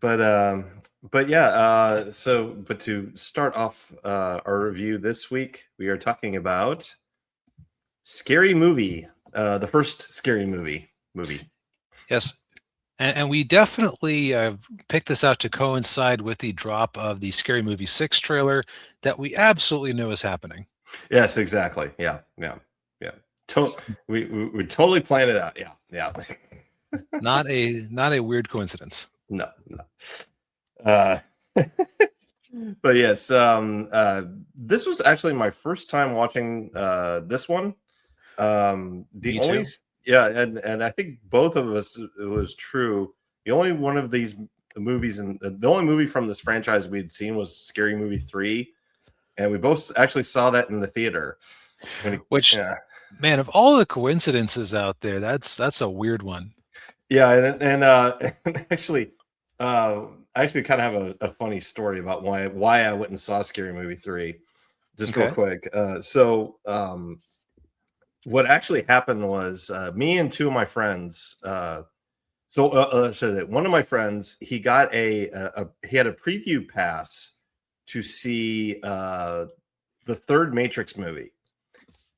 But but yeah, but to start off our review this week, we are talking about Scary Movie, the first Scary movie. Yes, and we definitely picked this out to coincide with the drop of the Scary Movie 6 trailer that we absolutely know is happening. Yes, exactly. Yeah, yeah, yeah. To- we totally planned it out. Yeah, yeah. Not a weird coincidence. No, no. Uh, but yes, this was actually my first time watching this one. The Me only too. yeah, and I think both of us it was true. The only one of these movies and the only movie from this franchise we'd seen was Scary Movie 3, and we both actually saw that in the theater. Which, Yeah, man, of all the coincidences out there, that's a weird one. yeah, and actually, uh, I actually kind of have a funny story about why I went and saw Scary Movie 3. Just real Okay. quick. What actually happened was me and two of my friends. One of my friends, he got he had a preview pass to see the third Matrix movie,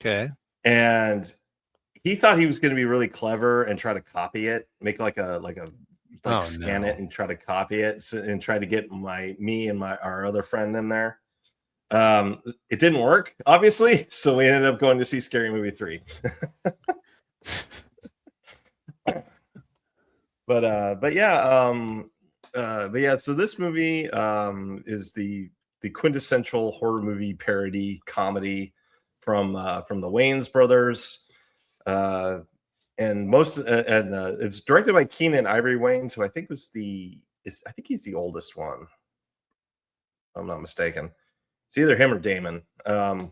Okay. and he thought he was going to be really clever and try to copy it, make like Oh scan it no. and try to copy it and try to get me and my our other friend in there. It didn't work, obviously, so we ended up going to see Scary Movie 3. But yeah, so this movie is the quintessential horror movie parody comedy from the Wayans Brothers. Uh, and it's directed by Keenan Ivory Wayans, who I think I think he's the oldest one, if I'm not mistaken. It's either him or Damon. And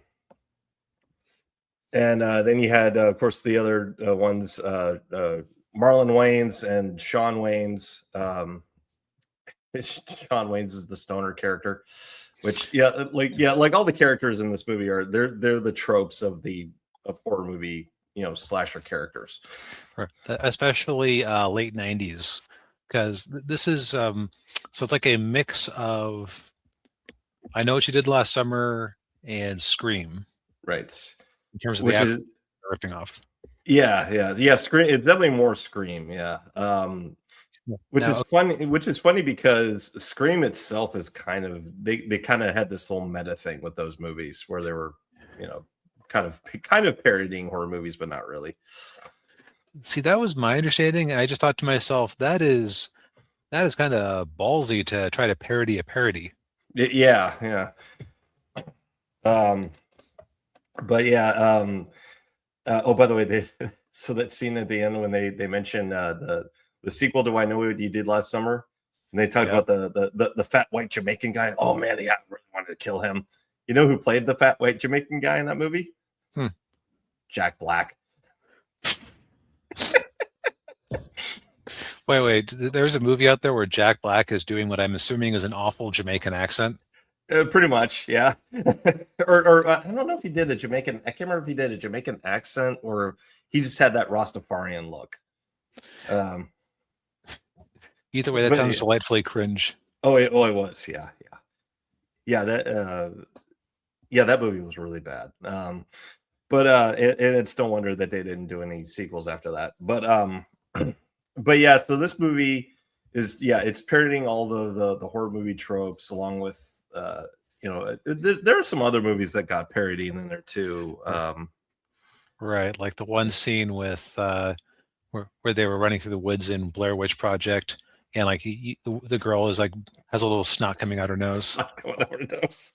then you had, of course, the other ones, Marlon Wayans and Sean Wayans. Sean Wayans is the stoner character, which like all the characters in this movie are they're the tropes of horror movie, slasher characters. Especially late 90s, because this is so it's like a mix of I Know What You Did Last Summer and Scream Right. in terms of the Which actors is ripping off. yeah. Scream. It's definitely more Scream. Yeah. Yeah. Which is Now, funny. Which is funny because Scream itself is they kind of had this whole meta thing with those movies where they were, you know, kind of parodying horror movies, but not really. see, that was my understanding. I just thought to myself, that is kind of ballsy to try to parody a parody. Yeah, yeah. Um, but yeah. Oh, by the way, they so that scene at the end when they mention the sequel to I Know What You Did Last Summer, and they talk Yep. about the fat white Jamaican guy. Oh man, yeah, I really wanted to kill him. You know who played the fat white Jamaican guy in that movie? Hmm. Jack Black. Wait. There's a movie out there where Jack Black is doing what I'm assuming is an awful Jamaican accent. Pretty much, yeah. or I don't know if he did a Jamaican. I can't remember if he did a Jamaican accent or he just had that Rastafarian look. Um, Either way, that but sounds delightfully cringe. it was, yeah. That movie was really bad. And it's no wonder that they didn't do any sequels after that. But yeah, so this movie it's parodying all the horror movie tropes along with there are some other movies that got parodied in there too. Right, like the one scene with where they were running through the woods in Blair Witch Project, and like the girl is like has a little snot coming out her It's nose. not going over the nose.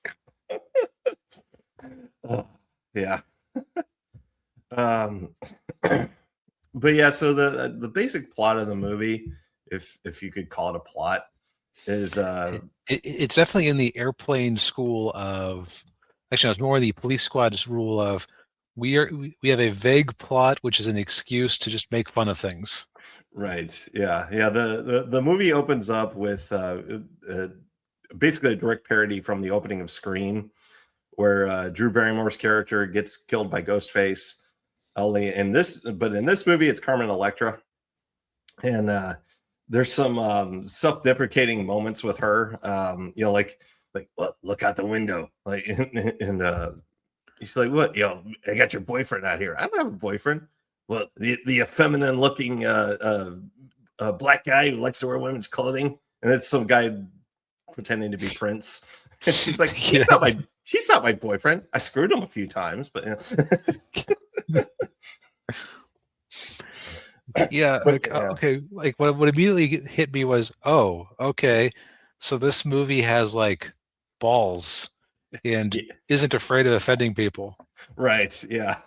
Oh, yeah. Um, but yeah, so the basic plot of the movie, if you could call it a plot, is It's definitely in the airplane school of actually, no, it's more the police squad's rule of we have a vague plot, which is an excuse to just make fun of things. right. Yeah. The movie opens up with basically a direct parody from the opening of Scream, where Drew Barrymore's character gets killed by Ghostface. Only in this movie, it's Carmen Electra, and there's some self-deprecating moments with her. You know, like what? Look out the window, like and he's like, what? I got your boyfriend out here. I don't have a boyfriend. Well, the effeminate looking black guy who likes to wear women's clothing, and it's some guy pretending to be Prince. And she's like, she's not my boyfriend. I screwed him a few times, but Yeah, but, like okay, like what immediately hit me was, oh, okay, so this movie has like balls and yeah, isn't afraid of offending people. right, yeah.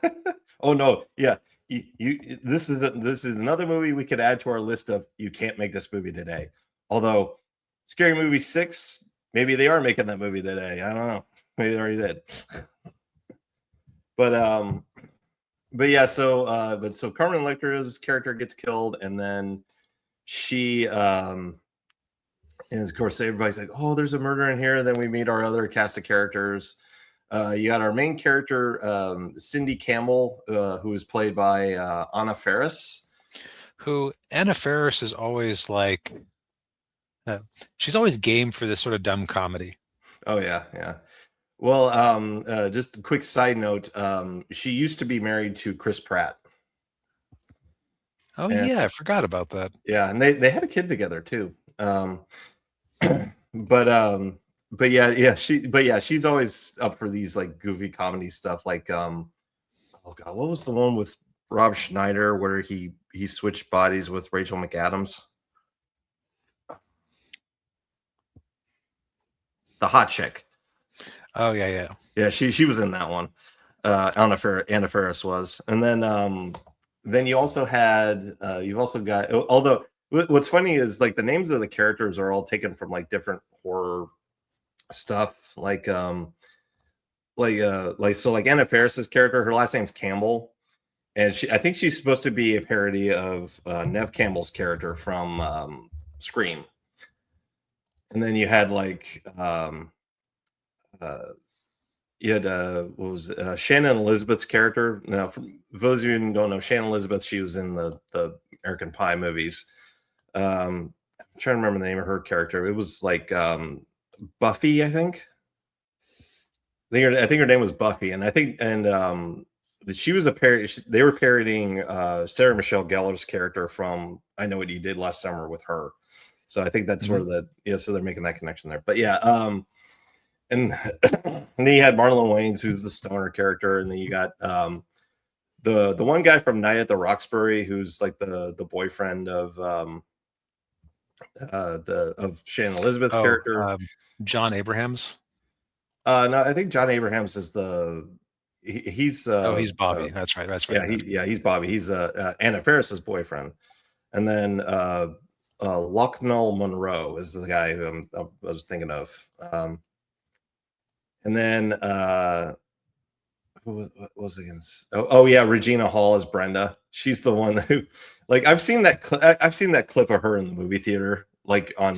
Oh no, yeah. This is another movie we could add to our list of you can't make this movie today. Although Scary Movie 6, maybe they are making that movie today. I don't know. Maybe they already did. But yeah, so Carmen Electra's character gets killed, and then she and of course everybody's like, oh, there's a murder in here. And then we meet our other cast of characters. You got our main character, Cindy Campbell, who is played by Anna Faris. Who Anna Faris is always like, she's always game for this sort of dumb comedy. Oh yeah, yeah. Well, just a quick side note. She used to be married to Chris Pratt. Oh And, yeah, I forgot about that. yeah, and they had a kid together too. But yeah, she's always up for these like goofy comedy stuff. Like oh god, what was the one with Rob Schneider where he switched bodies with Rachel McAdams? The hot chick. Oh yeah. Yeah, she was in that one. Anna Faris was, and then you also had you've also got, although what's funny is like the names of the characters are all taken from like different horror stuff, like so like Anna Faris's character, her last name's Campbell, and I think she's supposed to be a parody of Nev Campbell's character from Scream. And then you had like you had what was Shannon Elizabeth's character. Now, for those of you who don't know, Shannon Elizabeth, she was in the American Pie movies. I'm trying to remember the name of her character. It was like Buffy, I think. I think her name was Buffy, and she was a parody. They were parodying Sarah Michelle Gellar's character from I Know What You Did Last Summer with her. So I think that's where so they're making that connection there. But yeah, and then you had Marlon Wayans, who's the stoner character, and then you got the one guy from Night at the Roxbury, who's like the boyfriend of Shannon Elizabeth's character, John Abrahams. No, I think John Abrahams is he's he's Bobby. That's right. He's Bobby. He's Anna Faris's boyfriend, and then Locknell Monroe is the guy who I was thinking of. And then what was it against? Oh yeah, Regina Hall is Brenda. She's the one who, like, I've seen that clip of her in the movie theater, like on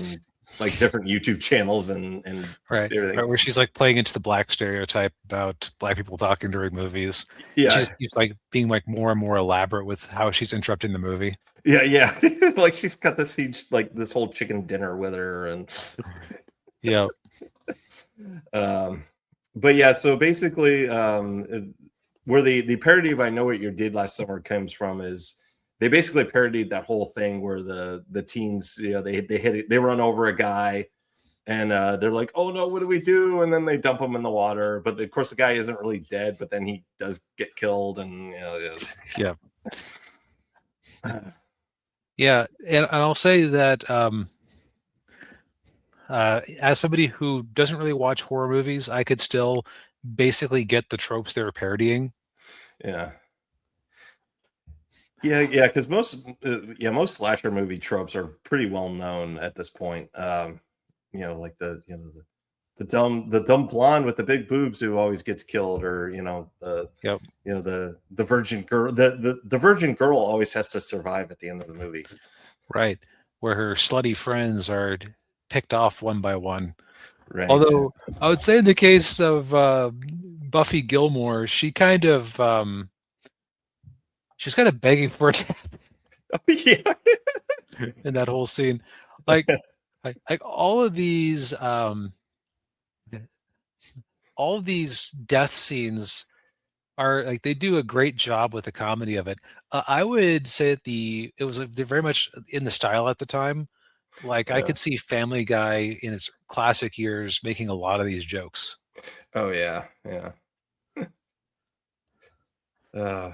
like different YouTube channels and right, where she's like playing into the black stereotype about black people talking during movies. Yeah, she's like being like more and more elaborate with how she's interrupting the movie. Yeah. Like she's got this huge, like this whole chicken dinner with her, and yeah. But yeah, so basically, where the parody of I Know What You Did Last Summer comes from is they basically parodied that whole thing where the teens, they run over a guy, and they're like, oh no, what do we do? And then they dump him in the water, but of course the guy isn't really dead, but then he does get killed, and yeah. Yeah, and I'll say that as somebody who doesn't really watch horror movies, I could still basically get the tropes they were parodying. Yeah, because most slasher movie tropes are pretty well known at this point. Like the dumb blonde with the big boobs who always gets killed, or the virgin girl. The virgin girl always has to survive at the end of the movie, right? Where her slutty friends are picked off one by one. Right. Although I would say in the case of Buffy Gilmore, she kind of she's kind of begging for it. Oh, yeah. in that whole scene. Like, like all of these death scenes are like they do a great job with the comedy of it. I would say that it was they're very much in the style at the time. Like I Yeah. could see Family Guy in its classic years making a lot of these jokes. Oh yeah, yeah. Uh,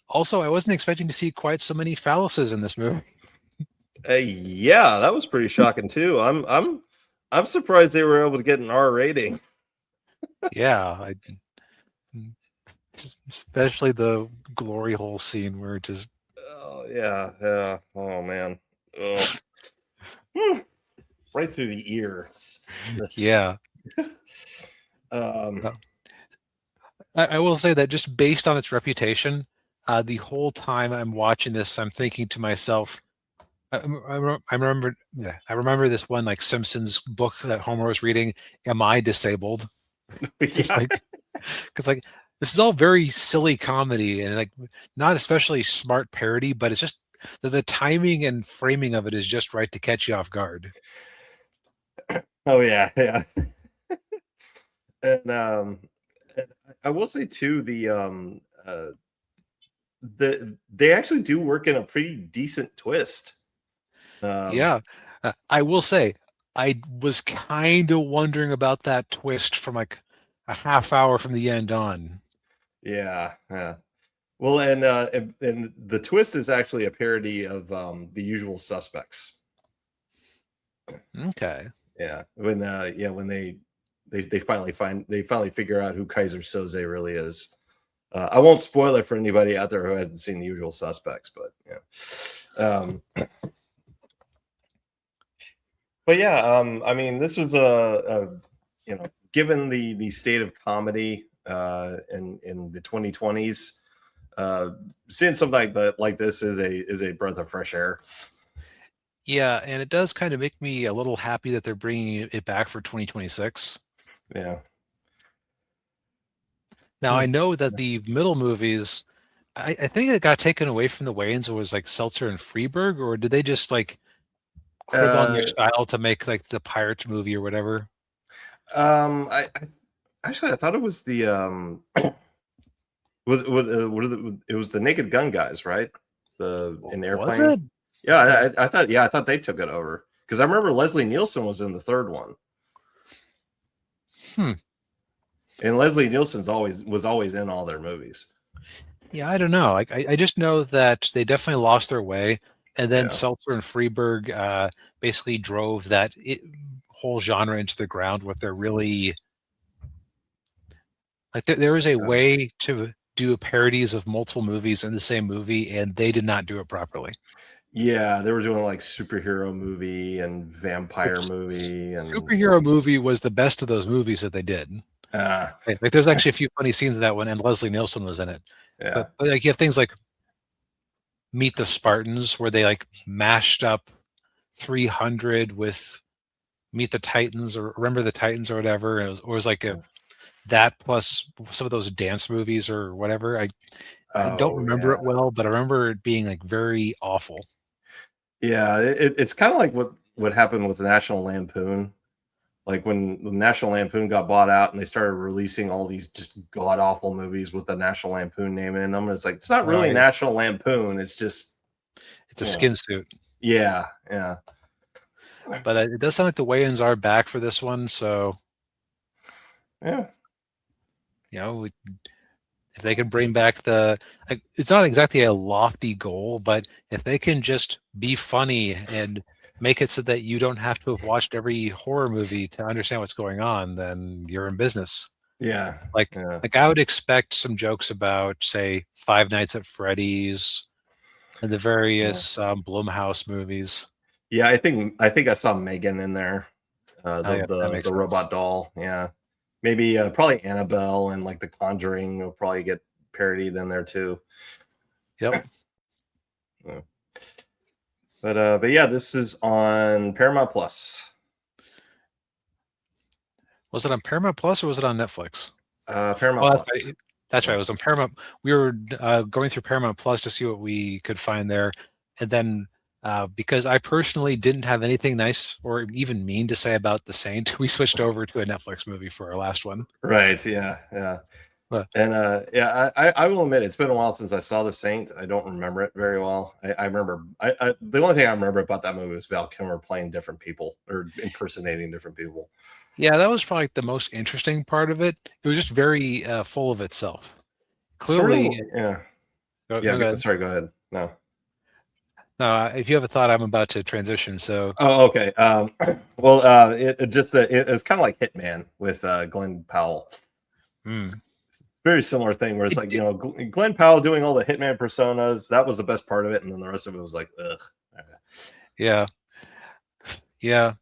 Also, I wasn't expecting to see quite so many phalluses in this movie. yeah, that was pretty shocking too. I'm surprised they were able to get an R rating. Yeah, especially the glory hole scene where it just Oh yeah, yeah. Oh man. Oh. Hmm. Right through the ears. yeah. um, Uh, I will say that just based on its reputation, the whole time I'm watching this, I'm thinking to myself, I remember, yeah, I remember this one like Simpsons book that Homer was reading. Am I disabled? Just yeah, like, because like this is all very silly comedy and like not especially smart parody, but it's just the timing and framing of it is just right to catch you off guard. oh yeah, yeah. And and I will say too, they actually do work in a pretty decent twist. Um, Yeah, I will say I was kind of wondering about that twist from like a half hour from the end on. yeah, yeah. Well, and the twist is actually a parody of The Usual Suspects. Okay. When they finally figure out who Kaiser Soze really is. I won't spoil it for anybody out there who hasn't seen The Usual Suspects, but yeah. But yeah, I mean, this was given the state of comedy in the 2020s, seeing something like this is a breath of fresh air. Yeah, and it does kind of make me a little happy that they're bringing it back for 2026. Yeah. Now I know that the middle movies, I think it got taken away from the Wayans. It was like Seltzer and Freeberg, or did they just like crib on their Uh, style to make like the Pirates movie or whatever? I actually I thought it was the what are it was the Naked Gun guys, right? The in Was Airplane. it? Yeah, I thought they took it over because I remember Leslie Nielsen was in the third one, Hmm. and Leslie Nielsen's always in all their movies. Yeah, I don't know. Like I just know that they definitely lost their way, and then Yeah, Seltzer and Freeberg basically drove whole genre into the ground with their really like there is a uh, way to do parodies of multiple movies in the same movie, and they did not do it properly. yeah. They were doing like superhero movie and vampire Which movie and superhero movie was the best of those movies that they did. uh, Like there's actually a few funny scenes in that one, and Leslie Nielsen was in it. yeah, But like you have things like Meet the Spartans, where they like mashed up 300 with Meet the Titans or Remember the Titans or whatever. It was like that plus some of those dance movies or whatever. I don't oh remember yeah, it well, but I remember it being like very awful. yeah. It's kind of like what happened with National Lampoon. Like when the National Lampoon got bought out and they started releasing all these just god awful movies with the National Lampoon name in them. It's like it's not really Right. National Lampoon. It's just It's a you know, skin suit. yeah, yeah, But it does sound like the Wayans are back for this one. So, yeah, you know, if they can bring back like, it's not exactly a lofty goal, but if they can just be funny and make it so that you don't have to have watched every horror movie to understand what's going on, then you're in business. yeah, Like, yeah, like I would expect some jokes about, say, Five Nights at Freddy's and the yeah. various Blumhouse movies. Yeah, I think I saw Megan in there. Oh yeah, that The makes sense. robot doll. Yeah, maybe probably Annabelle and like The Conjuring will probably get parodied in there too. Yep. Yeah. But yeah, this is on Paramount Plus. Was it on Paramount Plus or was it on Netflix? Paramount Oh, that's Plus. right. That's right. It was on Paramount. We were going through Paramount Plus to see what we could find there, and then because I personally didn't have anything nice or even mean to say about The Saint. We switched over to a Netflix movie for our last one. Right. Yeah. Yeah. But And yeah, I will admit it's been a while since I saw The Saint. I don't remember it very well. I remember the only thing I remember about that movie was Val Kilmer playing different people or impersonating different people. yeah, that was probably the most interesting part of it. It was just very full of itself. Sort of, Clearly, yeah. go Yeah. ahead. Sorry, go ahead. No. No, if you have a thought, I'm about to transition. So, Oh, okay. Well, it was kind of like Hitman with Glenn Powell. mm, Very similar thing where it's it like, did, Glenn Powell doing all the Hitman personas. That was the best part of it, and then the rest of it was like, ugh. yeah, yeah.